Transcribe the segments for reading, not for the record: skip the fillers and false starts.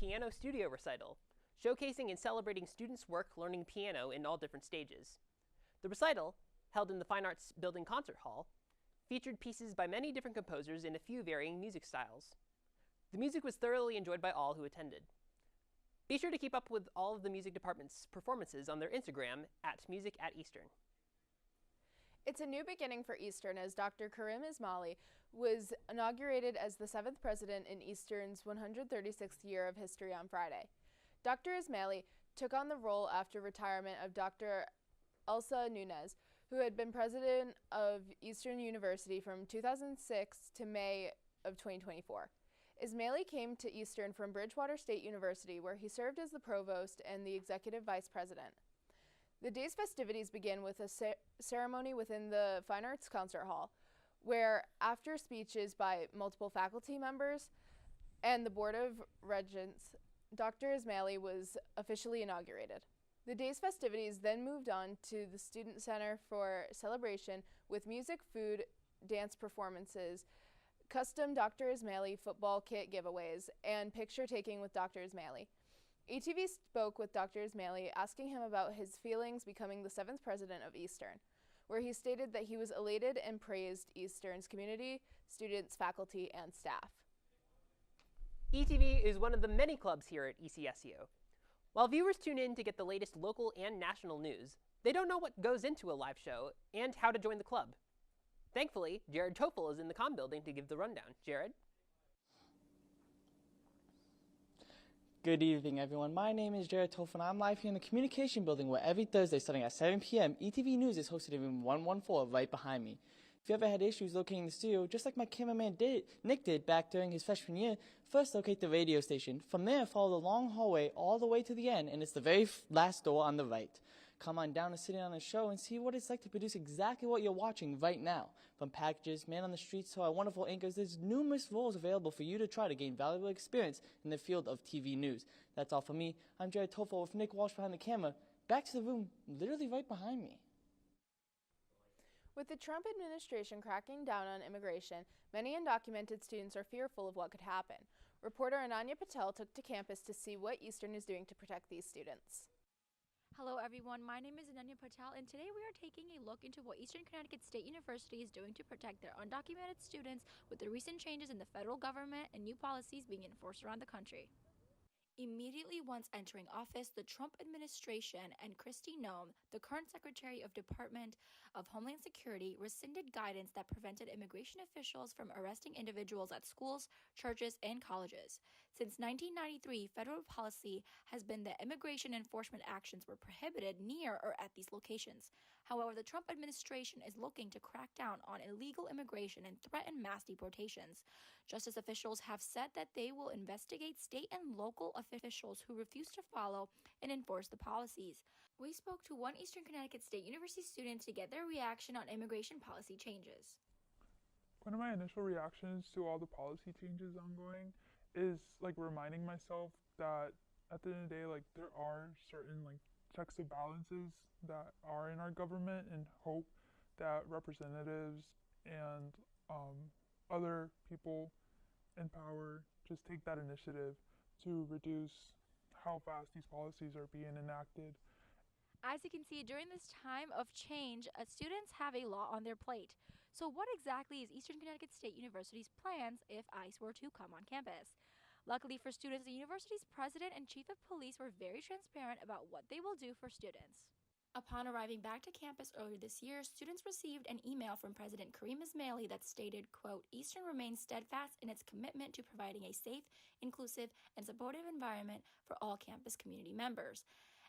piano studio recital, showcasing and celebrating students' work learning piano in all different stages. The recital, held in the Fine Arts Building Concert Hall, featured pieces by many different composers in a few varying music styles. The music was thoroughly enjoyed by all who attended. Be sure to keep up with all of the music department's performances on their Instagram at @music@Eastern. It's a new beginning for Eastern as Dr. Karim Ismaili was inaugurated as the 7th president in Eastern's 136th year of history on Friday. Dr. Ismaili took on the role after retirement of Dr. Elsa Nunez, who had been president of Eastern University from 2006 to May of 2024. Ismaili came to Eastern from Bridgewater State University, where he served as the provost and the executive vice president. The day's festivities begin with a ceremony within the Fine Arts Concert Hall, where after speeches by multiple faculty members and the Board of Regents, Dr. Ismaili was officially inaugurated. The day's festivities then moved on to the Student Center for celebration with music, food, dance performances, custom Dr. Ismaili football kit giveaways, and picture taking with Dr. Ismaili. ETV spoke with Dr. Ismaili, asking him about his feelings becoming the 7th president of Eastern, where he stated that he was elated and praised Eastern's community, students, faculty, and staff. ETV is one of the many clubs here at ECSU. While viewers tune in to get the latest local and national news, they don't know what goes into a live show and how to join the club. Thankfully, Jared Toffel is in the comm building to give the rundown. Jared? Good evening, everyone. My name is Jared Toffel, and I'm live here in the Communication Building, where every Thursday, starting at 7 p.m., ETV News is hosted in room 114 right behind me. If you ever had issues locating the studio, just like my cameraman Nick did back during his freshman year, first locate the radio station. From there, follow the long hallway all the way to the end, and it's the very last door on the right. Come on down to sit in on the show and see what it's like to produce exactly what you're watching right now. From packages, man on the streets, to our wonderful anchors, there's numerous roles available for you to try to gain valuable experience in the field of TV news. That's all for me. I'm Jared Toffel with Nick Walsh behind the camera. Back to the room, literally right behind me. With the Trump administration cracking down on immigration, many undocumented students are fearful of what could happen. Reporter Ananya Patel took to campus to see what Eastern is doing to protect these students. Hello everyone, my name is Ananya Patel, and today we are taking a look into what Eastern Connecticut State University is doing to protect their undocumented students with the recent changes in the federal government and new policies being enforced around the country. Immediately once entering office, the Trump administration and Kristi Noem, the current Secretary of Department of Homeland Security, rescinded guidance that prevented immigration officials from arresting individuals at schools, churches, and colleges. Since 1993, federal policy has been that immigration enforcement actions were prohibited near or at these locations. However, the Trump administration is looking to crack down on illegal immigration and threaten mass deportations. Justice officials have said that they will investigate state and local officials who refuse to follow and enforce the policies. We spoke to one Eastern Connecticut State University student to get their reaction on immigration policy changes. One of my initial reactions to all the policy changes ongoing is reminding myself that at the end of the day, there are certain checks and balances that are in our government, and hope that representatives and other people in power just take that initiative to reduce how fast these policies are being enacted. As you can see, during this time of change, students have a lot on their plate. So what exactly is Eastern Connecticut State University's plans if ICE were to come on campus? Luckily for students, the university's president and chief of police were very transparent about what they will do for students. Upon arriving back to campus earlier this year, students received an email from President Karim Ismaili that stated, quote, Eastern remains steadfast in its commitment to providing a safe, inclusive, and supportive environment for all campus community members,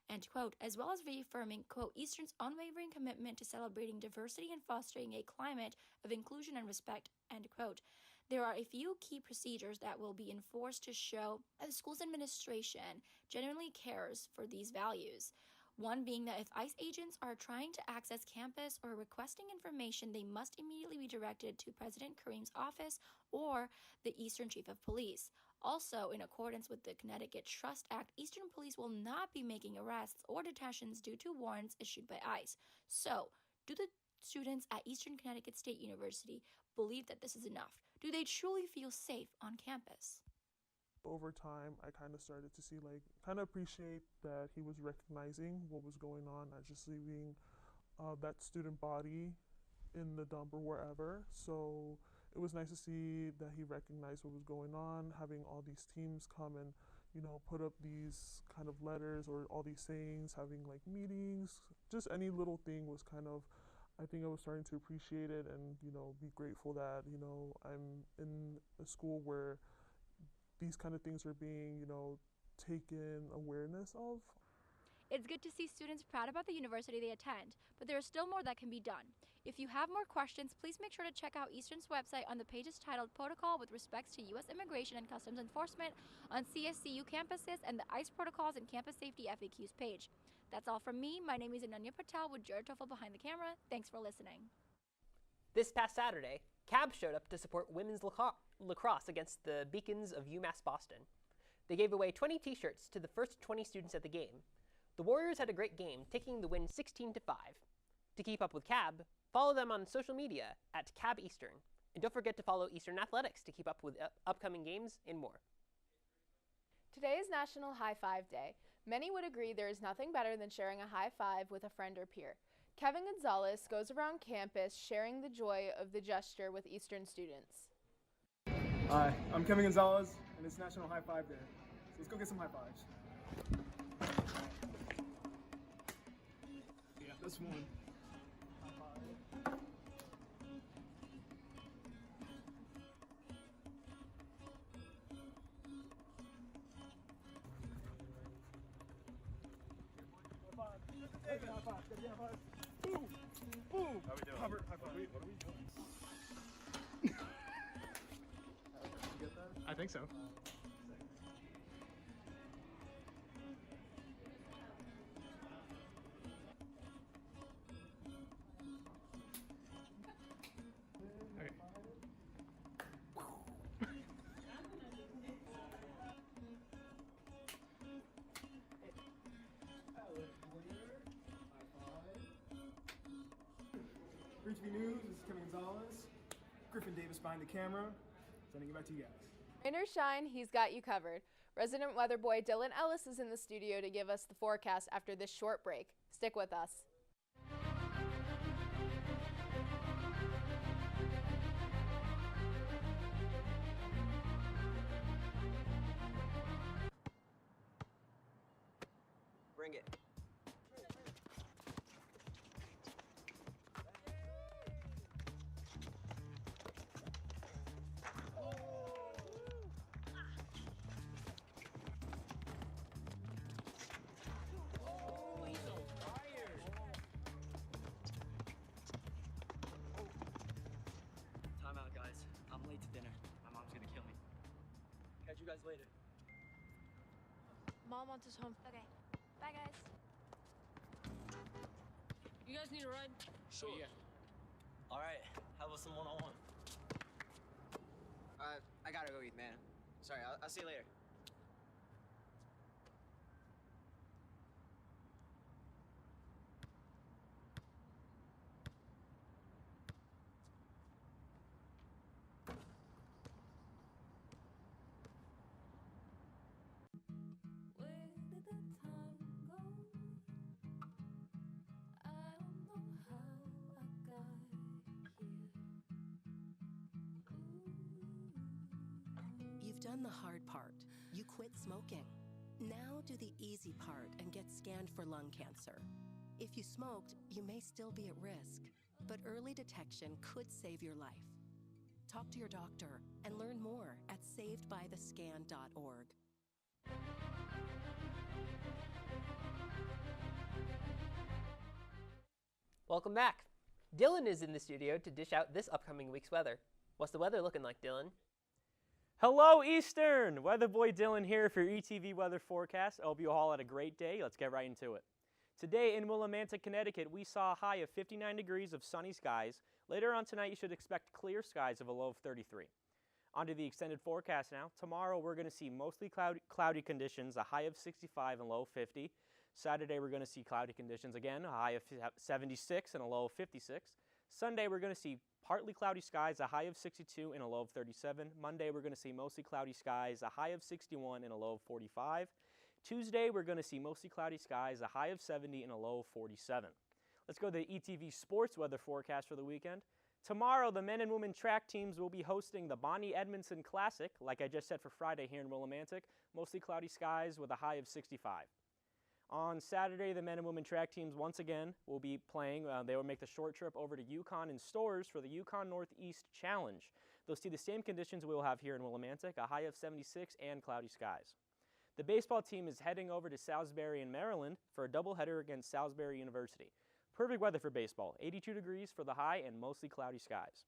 end quote, as well as reaffirming, quote, Eastern's unwavering commitment to celebrating diversity and fostering a climate of inclusion and respect, end quote. There are a few key procedures that will be enforced to show that the school's administration genuinely cares for these values. One being that if ICE agents are trying to access campus or requesting information, they must immediately be directed to President Karim's office or the Eastern Chief of Police. Also, in accordance with the Connecticut Trust Act, Eastern Police will not be making arrests or detentions due to warrants issued by ICE. So, do the students at Eastern Connecticut State University believe that this is enough? Do they truly feel safe on campus? Over time, I kind of started to see, like, kind of appreciate that he was recognizing what was going on, not just leaving that student body in the dump or wherever. So it was nice to see that he recognized what was going on, having all these teams come and, you know, put up these kind of letters or all these sayings, having like meetings, just any little thing was kind of, I think I was starting to appreciate it and, you know, be grateful that, you know, I'm in a school where these kind of things are being, you know, taken awareness of. It's good to see students proud about the university they attend, but there is still more that can be done. If you have more questions, please make sure to check out Eastern's website on the pages titled Protocol with Respects to U.S. Immigration and Customs Enforcement on CSCU campuses and the ICE Protocols and Campus Safety FAQs page. That's all from me. My name is Ananya Patel with Jared Toffel behind the camera. Thanks for listening. This past Saturday, Cavs showed up to support women's lacrosse against the Beacons of UMass Boston. They gave away 20 t-shirts to the first 20 students at the game. The Warriors had a great game, taking the win 16-5. To keep up with CAB, follow them on social media at CAB Eastern. And don't forget to follow Eastern Athletics to keep up with upcoming games and more. Today is National High Five Day. Many would agree there is nothing better than sharing a high five with a friend or peer. Kevin Gonzalez goes around campus sharing the joy of the gesture with Eastern students. Hi, I'm Kevin Gonzalez, and it's National High Five Day. So let's go get some high fives. Yeah, that's one. High five. High five. High five. High five. Boom. Boom. How we doing? High five. What are we doing? I think so. Okay. For ETV News, this is Kevin Gonzalez. Griffin Davis behind the camera. Sending it back to you guys. Rain or shine, he's got you covered. Resident weather boy Dylan Ellis is in the studio to give us the forecast after this short break. Stick with us. Bring it. Time out, guys. I'm late to dinner. My mom's gonna kill me. Catch you guys later. Mom wants us home. Okay. Bye, guys. You guys need a ride? Sure. Yeah. All right. How about some one-on-one? I gotta go eat, man. Sorry, I'll see you later. You've done the hard part. You quit smoking. Now do the easy part and get scanned for lung cancer. If you smoked, you may still be at risk, but early detection could save your life. Talk to your doctor and learn more at savedbythescan.org. Welcome back. Dylan is in the studio to dish out this upcoming week's weather. What's the weather looking like, Dylan? Hello, Eastern! Weather boy Dylan here for your ETV weather forecast. I hope you all had a great day. Let's get right into it. Today in Willimantic, Connecticut, we saw a high of 59 degrees of sunny skies. Later on tonight, you should expect clear skies of a low of 33. On to the extended forecast now. Tomorrow, we're going to see mostly cloudy conditions, a high of 65 and low of 50. Saturday, we're going to see cloudy conditions again, a high of 76 and a low of 56. Sunday, we're going to see partly cloudy skies, a high of 62 and a low of 37. Monday, we're going to see mostly cloudy skies, a high of 61 and a low of 45. Tuesday, we're going to see mostly cloudy skies, a high of 70 and a low of 47. Let's go to the ETV sports weather forecast for the weekend. Tomorrow, the men and women track teams will be hosting the Bonnie Edmondson Classic, like I just said for Friday here in Willimantic, mostly cloudy skies with a high of 65. On Saturday, the men and women track teams once again will be playing. They will make the short trip over to Yukon and Stores for the Yukon Northeast Challenge. They'll see the same conditions we will have here in Willimantic, a high of 76 and cloudy skies. The baseball team is heading over to Salisbury in Maryland for a doubleheader against Salisbury University. Perfect weather for baseball, 82 degrees for the high and mostly cloudy skies.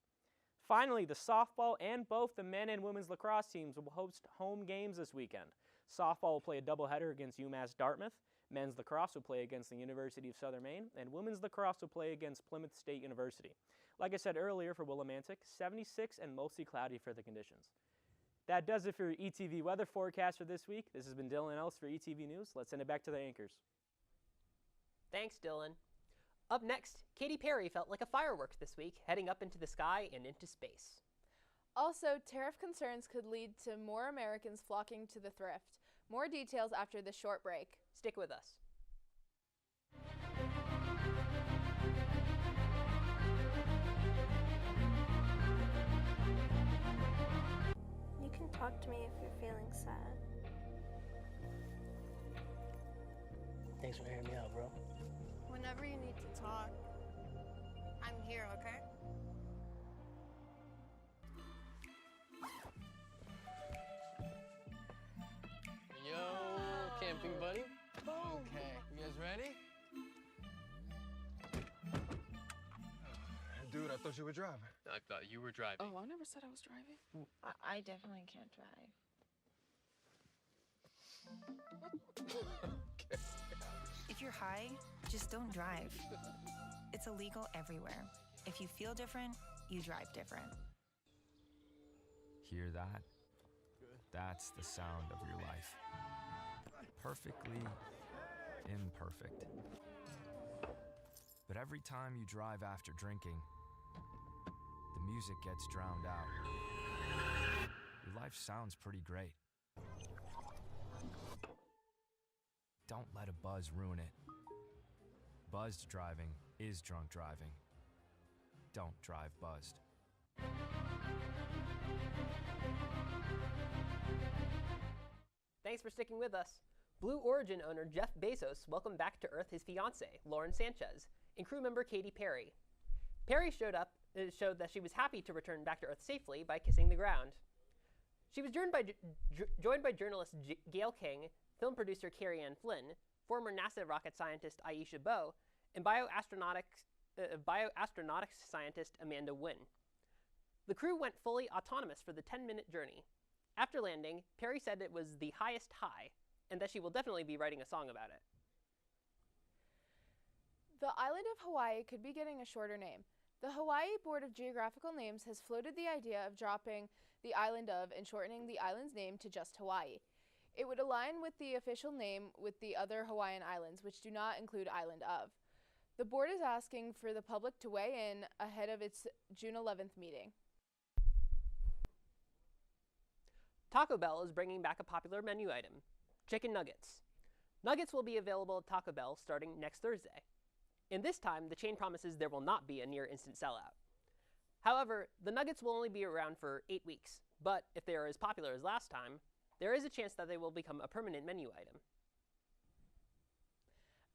Finally, the softball and both the men and women's lacrosse teams will host home games this weekend. Softball will play a doubleheader against UMass Dartmouth. Men's lacrosse will play against the University of Southern Maine, and women's lacrosse will play against Plymouth State University. Like I said earlier for Willimantic, 76 and mostly cloudy for the conditions. That does it for your ETV weather forecast for this week. This has been Dylan Ellis for ETV News. Let's send it back to the anchors. Thanks, Dylan. Up next, Katy Perry felt like a firework this week, heading up into the sky and into space. Also, tariff concerns could lead to more Americans flocking to the thrift. More details after this short break. Stick with us. You can talk to me if you're feeling sad. Thanks for hearing me out, bro. Whenever you need to talk, I'm here, okay? Yo, camping buddy. Okay, you guys ready? Dude, I thought you were driving. I thought you were driving. Oh, I never said I was driving. I definitely can't drive. Okay. If you're high, just don't drive. It's illegal everywhere. If you feel different, you drive different. Hear that? That's the sound of your life. Perfectly imperfect. But every time you drive after drinking, the music gets drowned out. Your life sounds pretty great. Don't let a buzz ruin it. Buzzed driving is drunk driving. Don't drive buzzed. Thanks for sticking with us. Blue Origin owner Jeff Bezos welcomed back to Earth his fiancée, Lauren Sanchez, and crew member Katy Perry. Perry showed that she was happy to return back to Earth safely by kissing the ground. She was joined by journalist Gail King, film producer Carrie Ann Flynn, former NASA rocket scientist Aisha Bowe, and bioastronautics scientist Amanda Wynn. The crew went fully autonomous for the 10-minute journey. After landing, Perry said it was the highest high, and that she will definitely be writing a song about it. The island of Hawaii could be getting a shorter name. The Hawaii Board of Geographical Names has floated the idea of dropping the island of and shortening the island's name to just Hawaii. It would align with the official name with the other Hawaiian islands, which do not include island of. The board is asking for the public to weigh in ahead of its June 11th meeting. Taco Bell is bringing back a popular menu item, chicken nuggets. Nuggets will be available at Taco Bell starting next Thursday. And this time, the chain promises there will not be a near-instant sellout. However, the nuggets will only be around for 8 weeks, but if they are as popular as last time, there is a chance that they will become a permanent menu item.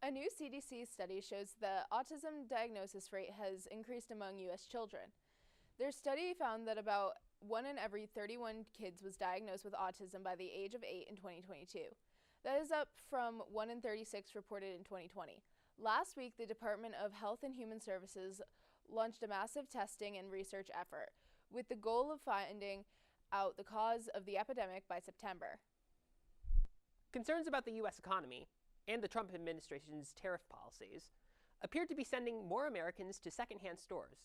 A new CDC study shows the autism diagnosis rate has increased among U.S. children. Their study found that about 1 in every 31 kids was diagnosed with autism by the age of 8 in 2022. That is up from 1 in 36 reported in 2020. Last week, the Department of Health and Human Services launched a massive testing and research effort with the goal of finding out the cause of the epidemic by September. Concerns about the U.S. economy and the Trump administration's tariff policies appear to be sending more Americans to secondhand stores.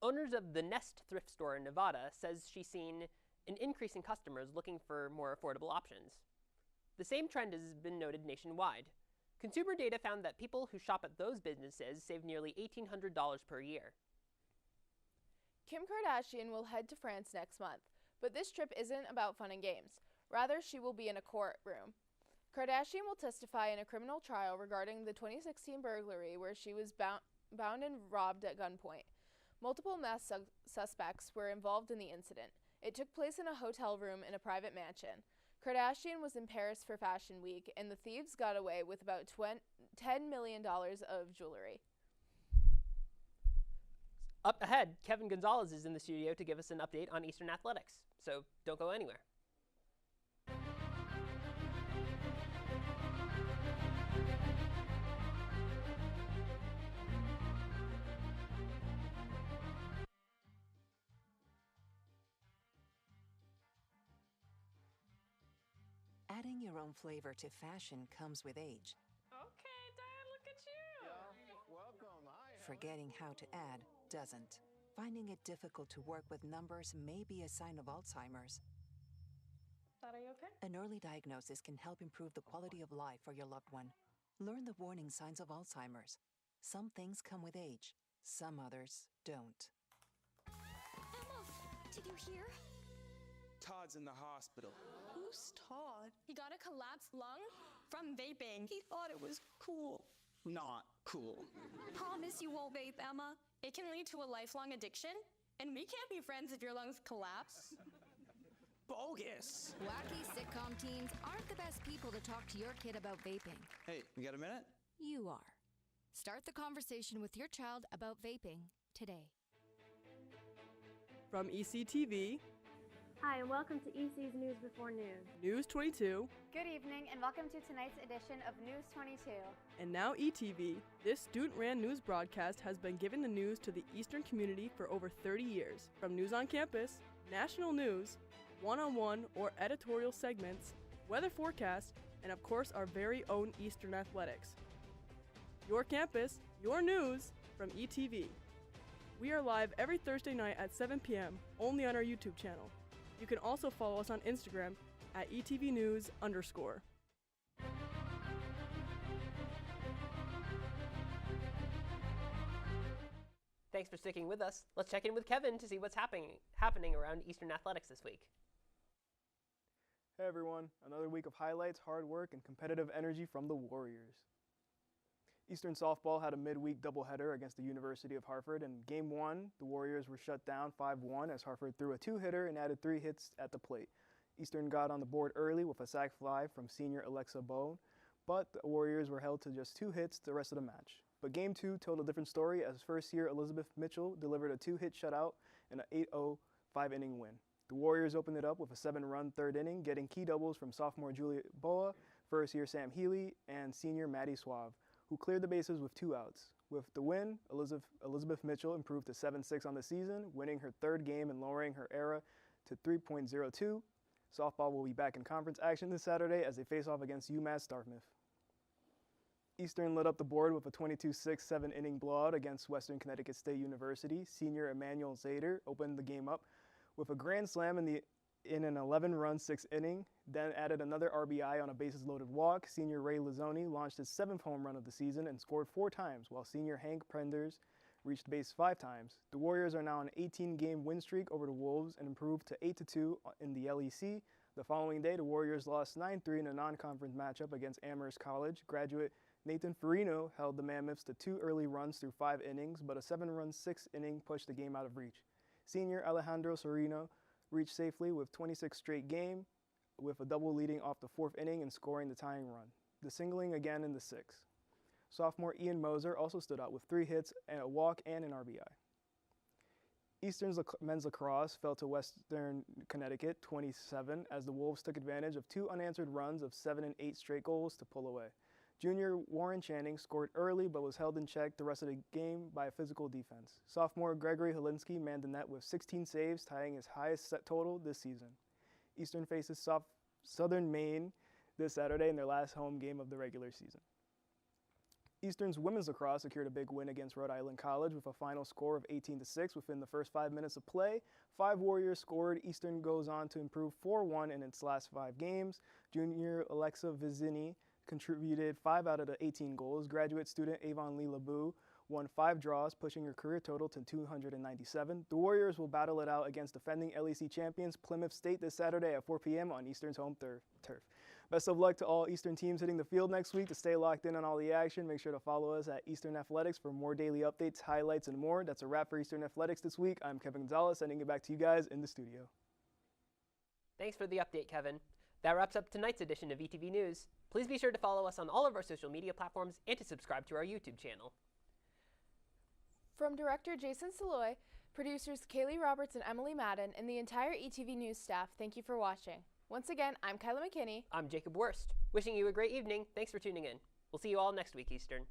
Owners of the Nest thrift store in Nevada says she's seen an increase in customers looking for more affordable options. The same trend has been noted nationwide. Consumer data found that people who shop at those businesses save nearly $1,800 per year. Kim Kardashian will head to France next month, but this trip isn't about fun and games. Rather, she will be in a courtroom. Kardashian will testify in a criminal trial regarding the 2016 burglary where she was bound and robbed at gunpoint. Multiple masked suspects were involved in the incident. It took place in a hotel room in a private mansion. Kardashian was in Paris for Fashion Week, and the thieves got away with about $10 million of jewelry. Up ahead, Kevin Gonzalez is in the studio to give us an update on Eastern athletics, so don't go anywhere. Adding your own flavor to fashion comes with age. Okay, Dad, look at you. Welcome. Hi. Forgetting how to add doesn't. Finding it difficult to work with numbers may be a sign of Alzheimer's. Dad, are you okay? An early diagnosis can help improve the quality of life for your loved one. Learn the warning signs of Alzheimer's. Some things come with age, some others don't. Emma, did you hear? Todd's in the hospital. Who's Todd? He got a collapsed lung from vaping. He thought it was cool. Not cool. Promise you won't vape, Emma. It can lead to a lifelong addiction, and we can't be friends if your lungs collapse. Bogus. Wacky sitcom teens aren't the best people to talk to your kid about vaping. Hey, you got a minute? You are. Start the conversation with your child about vaping today. From ECTV, hi, and welcome to EC's News Before Noon. News 22, Good evening, and welcome to tonight's edition of News 22. and now ETV, this student-ran news broadcast has been giving the news to the Eastern community for over 30 years. From news on campus, national news, one-on-one or editorial segments, weather forecast, and of course our very own Eastern athletics. Your campus, your news, from ETV. We are live every Thursday night at 7 p.m. only on our YouTube channel. You can also follow us on Instagram at ETVnews_. Thanks for sticking with us. Let's check in with Kevin to see what's happening around Eastern athletics this week. Hey everyone, another week of highlights, hard work, and competitive energy from the Warriors. Eastern softball had a midweek doubleheader against the University of Hartford. In Game 1, the Warriors were shut down 5-1 as Hartford threw a two-hitter and added 3 hits at the plate. Eastern got on the board early with a sac fly from senior Alexa Bone, but the Warriors were held to just 2 hits the rest of the match. But Game 2 told a different story as first-year Elizabeth Mitchell delivered a 2-hit shutout and an 8-0 5-inning win. The Warriors opened it up with a 7-run third inning, getting key doubles from sophomore Juliet Boa, first-year Sam Healy, and senior Maddie Suave, who cleared the bases with 2 outs. With the win, Elizabeth Mitchell improved to 7-6 on the season, winning her 3rd game and lowering her ERA to 3.02. Softball will be back in conference action this Saturday as they face off against UMass Dartmouth. Eastern lit up the board with a 22-6 7-inning blowout against Western Connecticut State University. Senior Emmanuel Zader opened the game up with a grand slam in an 11-run 6th inning, then added another RBI on a bases-loaded walk. Senior Ray Lizzoni launched his 7th home run of the season and scored 4 times, while senior Hank Prenders reached base 5 times. The Warriors are now on an 18-game win streak over the Wolves and improved to 8-2 in the LEC. The following day, the Warriors lost 9-3 in a non-conference matchup against Amherst College. Graduate Nathan Farino held the Mammoths to 2 early runs through 5 innings, but a 7-run 6th inning pushed the game out of reach. Senior Alejandro Serino reached safely with 26 straight game, with a double leading off the 4th inning and scoring the tying run, the singling again in the 6th. Sophomore Ian Moser also stood out with 3 hits and a walk and an RBI. Eastern's men's lacrosse fell to Western Connecticut 27 as the Wolves took advantage of 2 unanswered runs of 7 and 8 straight goals to pull away. Junior Warren Channing scored early but was held in check the rest of the game by a physical defense. Sophomore Gregory Helinski manned the net with 16 saves, tying his highest set total this season. Eastern faces Southern Maine this Saturday in their last home game of the regular season. Eastern's women's lacrosse secured a big win against Rhode Island College with a final score of 18-6 within the first 5 minutes of play. 5 Warriors scored. Eastern goes on to improve 4-1 in its last 5 games. Junior Alexa Vizini contributed 5 out of the 18 goals. Graduate student Avon Lee LeBeau won 5 draws, pushing her career total to 297. The Warriors will battle it out against defending LEC champions Plymouth State this Saturday at 4 p.m. on Eastern's home turf. Best of luck to all Eastern teams hitting the field next week. To stay locked in on all the action, make sure to follow us at Eastern Athletics for more daily updates, highlights, and more. That's a wrap for Eastern Athletics this week. I'm Kevin Gonzalez, sending it back to you guys in the studio. Thanks for the update, Kevin. That wraps up tonight's edition of ETV News. Please be sure to follow us on all of our social media platforms and to subscribe to our YouTube channel. From director Jason Saloy, producers Kaylee Roberts and Emily Madden, and the entire ETV News staff, thank you for watching. Once again, I'm Kyla McKinney. I'm Jacob Worst. Wishing you a great evening. Thanks for tuning in. We'll see you all next week, Eastern.